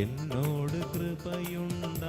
എന്നോട് കൃപയുണ്ടാകണമേ.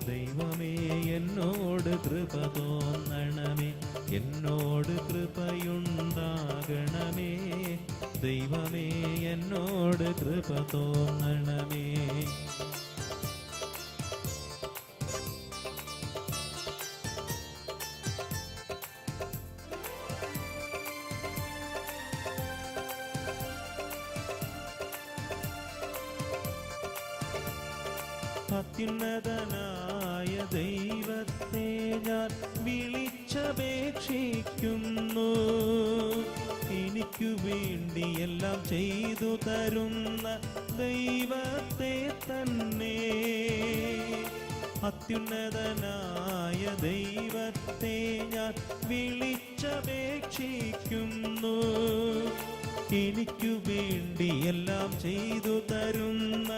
ദൈവമേ എന്നോട് കൃപ തോന്നണമേ. എന്നോട് കൃപയുണ്ടാകണമേ. ദൈവമേ എന്നോട് കൃപ തോന്നണമേ. അത്യുന്നതനായ ദൈവത്തെ ഞാൻ വിളിച്ചപേക്ഷിക്കുന്നു. എനിക്കു വേണ്ടി എല്ലാം ചെയ്തു തരുന്ന ദൈവത്തെ തന്നെ. അത്യുന്നതനായ ദൈവത്തെ ഞാൻ വിളിച്ചപേക്ഷിക്കുന്നു. എനിക്കു വേണ്ടി എല്ലാം ചെയ്തു തരുന്ന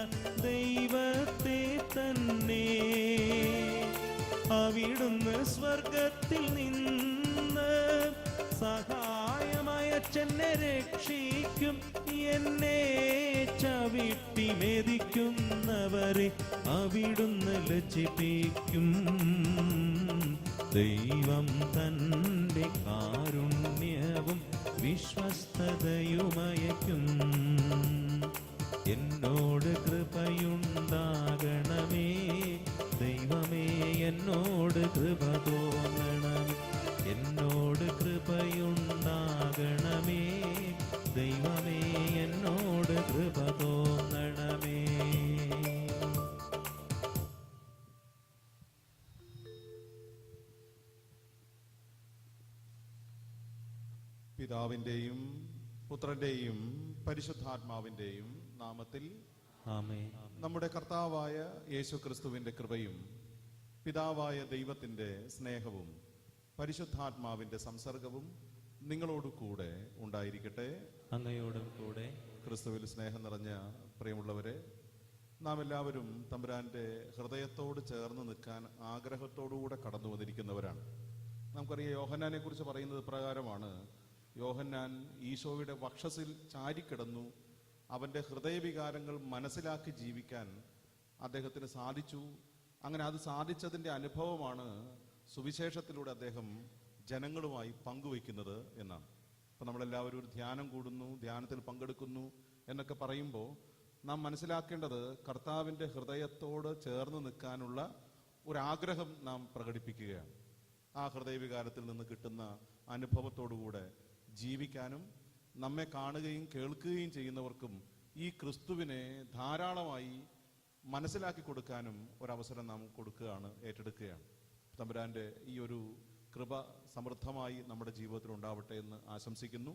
ദൈവത്തെ തന്നെ. അവിടുന്ന് സ്വർഗത്തിൽ നിന്ന് സഹായമയച്ചെന്നെ രക്ഷിക്കും. എന്നെ ചവിട്ടി മെതിക്കുന്നവരെ അവിടുന്ന് ലജ്ജിപ്പിക്കും. ദൈവം തൻ്റെ കാരുണ്യവും വിശ്വസ്തതയുമയക്കും. എന്നോട് കൃപയുണ്ടാകണമേ. ദൈവമേ എന്നോട് കൃപ തോന്നണമേ. എന്നോട് കൃപയുണ്ടാകണമേ. ദൈവമേ എന്നോട് കൃപ തോന്നണമേ. പിതാവിൻ്റെയും പുത്രൻ്റെയും പരിശുദ്ധാത്മാവിൻ്റെയും നാമത്തിൽ ആമേൻ. നമ്മുടെ കർത്താവായ യേശുക്രിസ്തുവിൻ്റെ കൃപയും പിതാവായ ദൈവത്തിൻ്റെ സ്നേഹവും പരിശുദ്ധാത്മാവിൻ്റെ സംസർഗവും നിങ്ങളോട് കൂടെ ഉണ്ടായിരിക്കട്ടെ. അങ്ങയോടും കൂടെ. ക്രിസ്തുവിൽ സ്നേഹം നിറഞ്ഞ പ്രിയമുള്ളവരെ, നാം എല്ലാവരും തമ്പുരാൻ്റെ ഹൃദയത്തോട് ചേർന്ന് നിൽക്കാൻ ആഗ്രഹത്തോടുകൂടെ കടന്നു വന്നിരിക്കുന്നവരാണ്. നമുക്കറിയാം, യോഹന്നാനെ കുറിച്ച് പറയുന്നത് പ്രകാരമാണ്. യോഹന്നാൻ ഈശോയുടെ വക്ഷസിൽ ചാരിക്കിടന്നു. അവൻ്റെ ഹൃദയവികാരങ്ങൾ മനസ്സിലാക്കി ജീവിക്കാൻ അദ്ദേഹത്തിന് സാധിച്ചു. അങ്ങനെ അത് സാധിച്ചതിൻ്റെ അനുഭവമാണ് സുവിശേഷത്തിലൂടെ അദ്ദേഹം ജനങ്ങളുമായി പങ്കുവയ്ക്കുന്നത് എന്നാണ്. അപ്പം നമ്മളെല്ലാവരും ഒരു ധ്യാനം കൂടുന്നു, ധ്യാനത്തിൽ പങ്കെടുക്കുന്നു എന്നൊക്കെ പറയുമ്പോൾ നാം മനസ്സിലാക്കേണ്ടത് കർത്താവിൻ്റെ ഹൃദയത്തോട് ചേർന്ന് നിൽക്കാനുള്ള ഒരാഗ്രഹം നാം പ്രകടിപ്പിക്കുകയാണ്. ആ ഹൃദയവികാരത്തിൽ നിന്ന് കിട്ടുന്ന അനുഭവത്തോടുകൂടെ ജീവിക്കാനും നമ്മെ കാണുകയും കേൾക്കുകയും ചെയ്യുന്നവർക്കും ഈ ക്രിസ്തുവിനെ ധാരാളമായി മനസ്സിലാക്കി കൊടുക്കാനും ഒരവസരം നാം കൊടുക്കുകയാണ്, ഏറ്റെടുക്കുകയാണ്. തമ്പുരാൻ്റെ ഈ ഒരു കൃപ സമൃദ്ധമായി നമ്മുടെ ജീവിതത്തിൽ ഉണ്ടാവട്ടെ എന്ന് ആശംസിക്കുന്നു.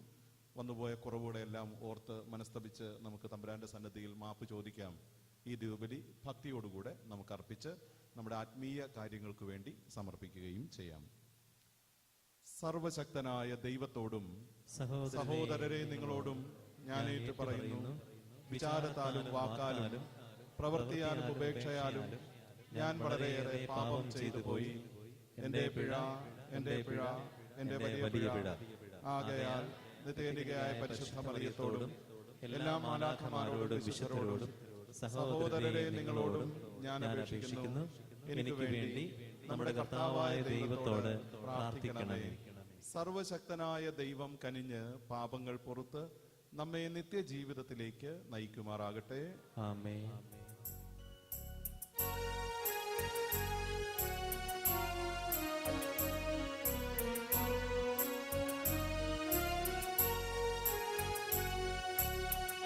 വന്നുപോയ കുറവുകളെല്ലാം ഓർത്ത് മനസ്തപിച്ച് നമുക്ക് തമ്പുരാൻ്റെ സന്നിധിയിൽ മാപ്പ് ചോദിക്കാം. ഈ ദിവബലി ഭക്തിയോടുകൂടെ നമുക്ക് അർപ്പിച്ച് നമ്മുടെ ആത്മീയ കാര്യങ്ങൾക്ക് വേണ്ടി സമർപ്പിക്കുകയും ചെയ്യാം. സർവശക്തനായ ദൈവത്തോടും സഹോദരരെ നിങ്ങളോടും ഞാൻ ഏറ്റു പറയുന്നു, വിചാരത്താലും വാക്കാലും പ്രവൃത്തിയാലും ഉപേക്ഷയാലും ഞാൻ വളരെയേറെ പാപം ചെയ്തു പോയി. എന്റെ പിഴ, എന്റെ പിഴ, എന്റെ വലിയ പിഴ. ആകയാൽ നിത്യകന്യകയായ പരിശുദ്ധ മറിയത്തോടും എല്ലാ മാലാഖമാരോടും വിശുദ്ധരോടും സഹോദരരെ നിങ്ങളോടും ഞാൻ അപേക്ഷിക്കുന്നു, എനിക്ക് വേണ്ടി നമ്മുടെ കർത്താവായ ദൈവത്തോട് പ്രാർത്ഥിക്കണമേ. സർവശക്തനായ ദൈവം കനിഞ്ഞ് പാപങ്ങൾ പുറത്ത് നമ്മെ നിത്യജീവിതത്തിലേക്ക് നയിക്കുമാറാകട്ടെ. ആമേൻ.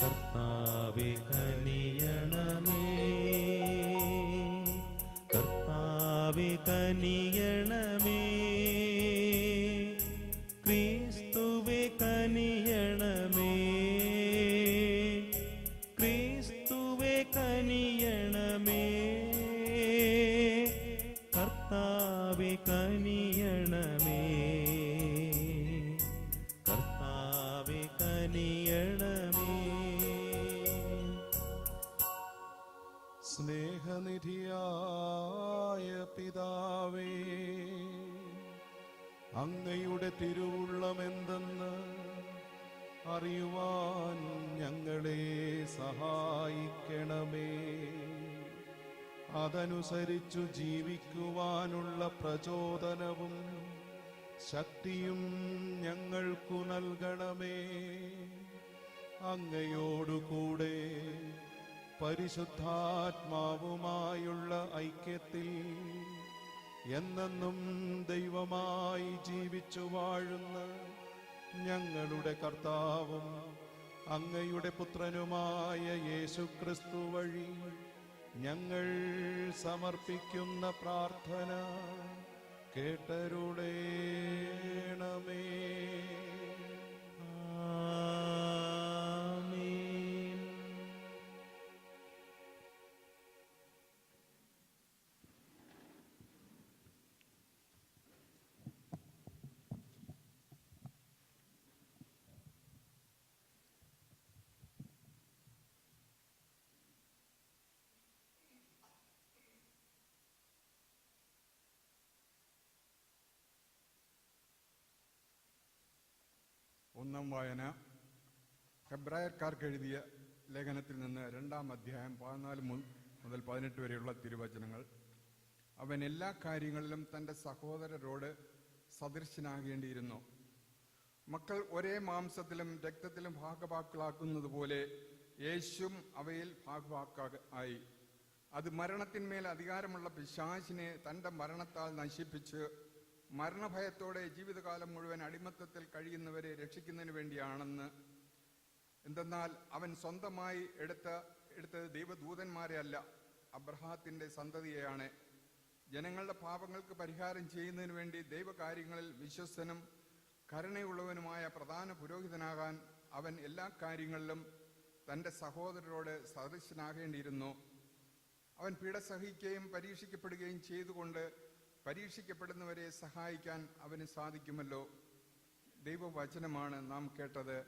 കർത്താവേ കനിയണമേ, കർത്താവേ കനിയണമേ, ക്രിസ്തുവേ കനിയണമേ, ക്രിസ്തുവേ കനിയണമേ, കർത്താവേ കനിയണമേ, കർത്താവേ കനിയണമേ. സ്നേഹനിധിയായ പിതാവേ, അങ്ങയുടെ തിരുവുള്ളമെന്തെന്ന് അറിയുവാൻ ഞങ്ങളെ സഹായിക്കണമേ. അതനുസരിച്ചു ജീവിക്കുവാനുള്ള പ്രചോദനവും ശക്തിയും ഞങ്ങൾക്കു നൽകണമേ. അങ്ങയോടുകൂടെ പരിശുദ്ധാത്മാവുമായുള്ള ഐക്യത്തിൽ എന്നെന്നും ദൈവമായി ജീവിച്ചു വാഴുന്ന ഞങ്ങളുടെ കർത്താവും അങ്ങയുടെ പുത്രനുമായ യേശുക്രിസ്തു വഴി ഞങ്ങൾ സമർപ്പിക്കുന്ന പ്രാർത്ഥന കേട്ടരുളേണമേ. ആമേൻ. ഒന്നാം വായന ഹെബ്രായർക്കാർക്ക് എഴുതിയ ലേഖനത്തിൽ നിന്ന് 2-ാം അധ്യായം 14 മുതൽ 18 വരെയുള്ള തിരുവചനങ്ങൾ. അവൻ എല്ലാ കാര്യങ്ങളിലും തൻ്റെ സഹോദരരോട് സദൃശനാകേണ്ടിയിരുന്നു. മക്കൾ ഒരേ മാംസത്തിലും രക്തത്തിലും ഭാഗഭാക്കുകളാക്കുന്നത് പോലെ യേശുവും അവയിൽ ഭാഗഭാക്കായി. അത് മരണത്തിന്മേൽ അധികാരമുള്ള പിശാചിനെ തൻ്റെ മരണത്താൽ നശിപ്പിച്ച് മരണഭയത്തോടെ ജീവിതകാലം മുഴുവൻ അടിമത്തത്തിൽ കഴിയുന്നവരെ രക്ഷിക്കുന്നതിന് വേണ്ടിയാണെന്ന്. എന്തെന്നാൽ അവൻ സ്വന്തമായി എടുത്തത് ദൈവദൂതന്മാരെ അല്ല, അബ്രഹാത്തിന്റെ സന്തതിയെയാണ്. ജനങ്ങളുടെ പാപങ്ങൾക്ക് പരിഹാരം ചെയ്യുന്നതിന് വേണ്ടി ദൈവകാര്യങ്ങളിൽ വിശ്വസ്തനും കരുണയുള്ളവനുമായ പ്രധാന പുരോഹിതനാകാൻ അവൻ എല്ലാ കാര്യങ്ങളിലും തൻ്റെ സഹോദരരോട് സദൃശനാകേണ്ടിയിരുന്നു. അവൻ പീഡ സഹിക്കുകയും പരീക്ഷിക്കപ്പെടുകയും ചെയ്തുകൊണ്ട് പരീക്ഷിക്കപ്പെടുന്നവരെ സഹായിക്കാൻ അവന് സാധിക്കുമല്ലോ. ദൈവവചനമാണ് നാം കേട്ടത്.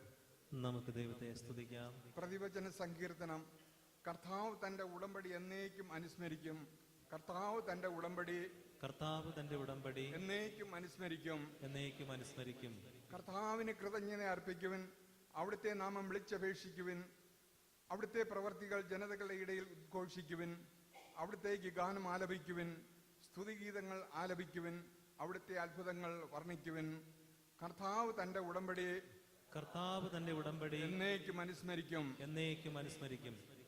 നമുക്ക് ദൈവത്തെ സ്തുതിക്കാം. പ്രതിവചന സങ്കീർത്തനം. കർത്താവ് തന്റെ ഉടമ്പടി എന്നേക്കും അനുസ്മരിക്കും. കർത്താവ് തന്റെ ഉടമ്പടി എന്നേക്കും അനുസ്മരിക്കും. കർത്താവിന് കൃതജ്ഞത അർപ്പിക്കുവിൻ. അവിടുത്തെ നാമം വിളിച്ചപേക്ഷിക്കുവിൻ. അവിടുത്തെ പ്രവർത്തികൾ ജനതകളുടെ ഇടയിൽ ഉദ്ഘോഷിക്കുവിൻ. അവിടുത്തേക്ക് ഗാനം ആലപിക്കുവിൻ. സ്തുതിഗീതങ്ങൾ ആലപിക്കുവിൻ. അവിടുത്തെ അത്ഭുതങ്ങൾ വർണ്ണിക്കുവിൻ. കർത്താവ് തന്റെ ഉടമ്പടി എന്നേക്കും അനുസ്മരിക്കും.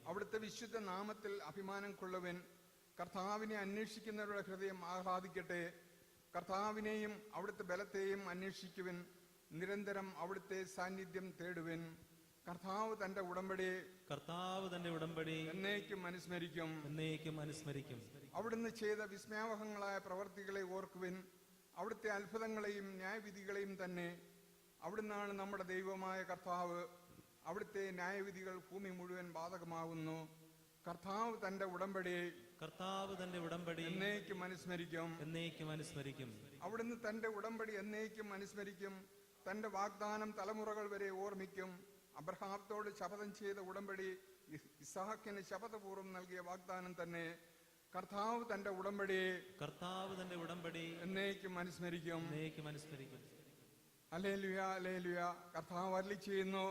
അവിടുത്തെ വിശുദ്ധ നാമത്തിൽ അഭിമാനം കൊള്ളുവിൻ. കർത്താവിനെ അന്വേഷിക്കുന്നവരുടെ ഹൃദയം ആഹ്ലാദിക്കട്ടെ. കർത്താവിനെയും അവിടുത്തെ ബലത്തെയും അന്വേഷിക്കുവിൻ. നിരന്തരം അവിടുത്തെ സാന്നിധ്യം തേടുവിൻ. കർത്താവ് തന്റെ ഉടമ്പടി എന്നേക്കും അനുസ്മരിക്കും. അവിടുന്ന് ചെയ്ത വിസ്മയാവഹങ്ങളായ പ്രവർത്തികളെ ഓർക്കുവിൻ. അവിടുത്തെ അത്ഭുതങ്ങളെയും ന്യായവിധികളെയും തന്നെ. അവിടുന്നാണ് നമ്മുടെ ദൈവമായ കർത്താവ്. അവിടുത്തെ ന്യായവിധികൾ ഭൂമി മുഴുവൻ ബാധകമാകുന്നു. കർത്താവ് തന്റെ ഉടമ്പടി എന്നേക്കും അനുസ്മരിക്കും. അവിടുന്ന് തന്റെ ഉടമ്പടി എന്നേക്കും അനുസ്മരിക്കും. തന്റെ വാഗ്ദാനം തലമുറകൾ വരെ ഓർമ്മിക്കും. അബ്രഹാത്തോട് ശപഥം ചെയ്ത ഉടമ്പടി ഇസ്ഹാക്കിന് ശപഥപൂർവ്വം നൽകിയ വാഗ്ദാനം തന്നെ. കർത്താവ് തന്റെ ഉടമ്പടി എന്നേക്കും അനുസ്മരിക്കും. Hallelujah, hallelujah. കർത്താവ് അരുളി ചെയ്യുന്നു,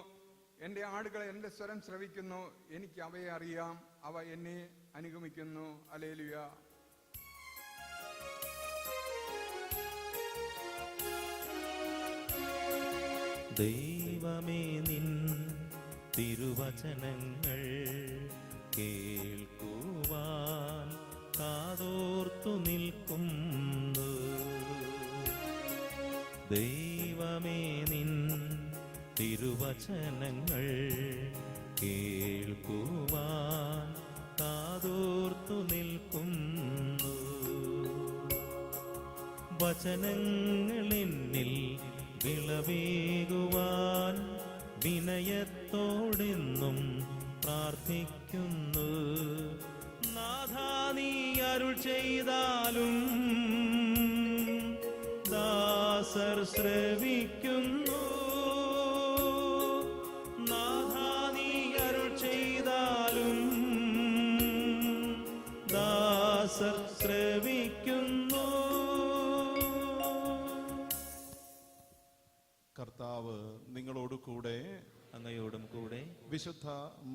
എന്റെ ആടുകൾ എന്റെ സ്വരം ശ്രവിക്കുന്നു. എനിക്ക് അവയെ അറിയാം. അവ എന്നെ അനുഗമിക്കുന്നു. ഹല്ലേലൂയ. ദൈവമേ, നിൻ തിരുവചനങ്ങൾ കേൾക്കുവാൻ കാതോർത്തു നിൽക്കുന്നു. ദൈവമേ, നിൻ തിരുവചനങ്ങൾ കേൾക്കുവാൻ കാതോർത്തു നിൽക്കുന്നു. വചനങ്ങളെന്നിൽ വിളവേകുവാൻ വിനയത്തോടെന്നും പ്രാർത്ഥിക്കുന്നു. നാഥാ, നീ അരുൾ ചെയ്താലും ദാസർ ശ്രവിക്കുന്നു. നാഥാ, നീ അരുൾ ചെയ്താലും ദാസർ ശ്രവിക്കുന്നു. കർത്താവ് നിങ്ങളോട് കൂടെ. അങ്ങയോടും കൂടെ. വിശുദ്ധ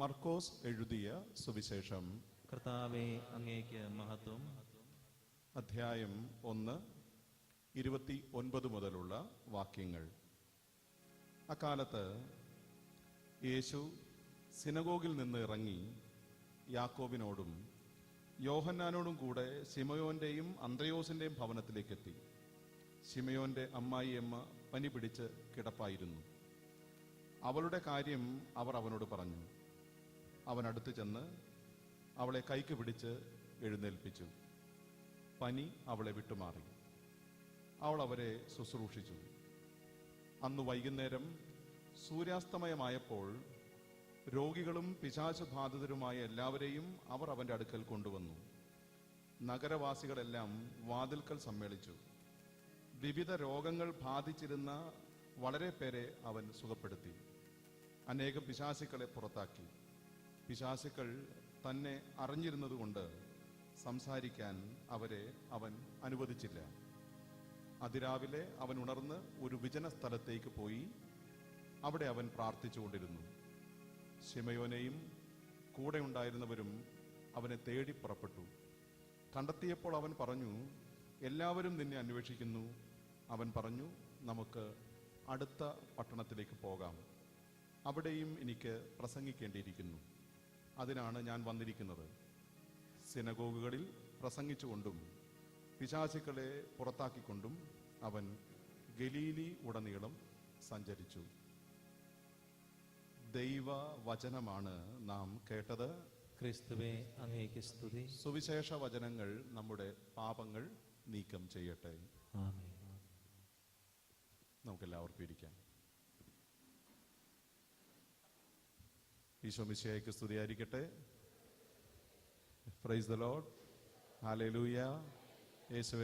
മർക്കോസ് എഴുതിയ സുവിശേഷം. കർത്താവെ, അങ്ങേക്ക് മഹത്വം. അധ്യായം 1, 29 മുതലുള്ള വാക്യങ്ങൾ. അക്കാലത്ത് യേശു സിനഗോഗിൽ നിന്ന് ഇറങ്ങി യാക്കോബിനോടും യോഹന്നാനോടും കൂടെ ശിമയോന്റെയും അന്ത്രയോസിന്റെയും ഭവനത്തിലേക്കെത്തി. ശിമയോന്റെ അമ്മായിയമ്മ പനി പിടിച്ച് കിടപ്പായിരുന്നു. അവളുടെ കാര്യം അവർ അവനോട് പറഞ്ഞു. അവൻ അടുത്ത് ചെന്ന് അവളെ കൈക്ക് പിടിച്ച് എഴുന്നേൽപ്പിച്ചു. പനി അവളെ വിട്ടുമാറി. അവൾ അവരെ ശുശ്രൂഷിച്ചു. അന്ന് വൈകുന്നേരം സൂര്യാസ്തമയമായപ്പോൾ രോഗികളും പിശാച് ബാധിതരുമായ എല്ലാവരെയും അവർ അവൻ്റെ അടുക്കൽ കൊണ്ടുവന്നു. നഗരവാസികളെല്ലാം വാതിൽക്കൽ സമ്മേളിച്ചു. വിവിധ രോഗങ്ങൾ ബാധിച്ചിരുന്ന വളരെ പേരെ അവൻ സുഖപ്പെടുത്തി. അനേകം പിശാചുക്കളെ പുറത്താക്കി. പിശാചുക്കൾ തന്നെ അറിഞ്ഞിരുന്നതുകൊണ്ട് സംസാരിക്കാൻ അവരെ അവൻ അനുവദിച്ചില്ല. അതിരാവിലെ അവൻ ഉണർന്ന് ഒരു വിജന സ്ഥലത്തേക്ക് പോയി അവിടെ അവൻ പ്രാർത്ഥിച്ചുകൊണ്ടിരുന്നു. ശിമയോനെയും കൂടെ ഉണ്ടായിരുന്നവരും അവനെ തേടി പുറപ്പെട്ടു. കണ്ടെത്തിയപ്പോൾ അവൻ പറഞ്ഞു, എല്ലാവരും നിന്നെ അന്വേഷിക്കുന്നു. അവൻ പറഞ്ഞു, നമുക്ക് അടുത്ത പട്ടണത്തിലേക്ക് പോകാം. അവിടെയും എനിക്ക് പ്രസംഗിക്കേണ്ടിയിരിക്കുന്നു. അതിനാണ് ഞാൻ വന്നിരിക്കുന്നത്. സിനഗോഗുകളിൽ പ്രസംഗിച്ചുകൊണ്ടും പിശാചുക്കളെ പുറത്താക്കിക്കൊണ്ടും അവൻ ഗലീലി ഉടനീളം സഞ്ചരിച്ചു. ദൈവവചനമാണ് നാം കേട്ടത്. ക്രിസ്തുവേ, അങ്ങേക്ക് സ്തുതി. സുവിശേഷ വചനങ്ങൾ നമ്മുടെ പാപങ്ങൾ നീക്കം ചെയ്യട്ടെ. ആമേൻ. നമുക്കെല്ലാവർക്കും ഇരിക്കാം. ഈശോ മിശിഹായ്ക്ക് സ്തുതിയായിരിക്കട്ടെ. Praise the Lord. ഹല്ലേലൂയ. യേശുവേ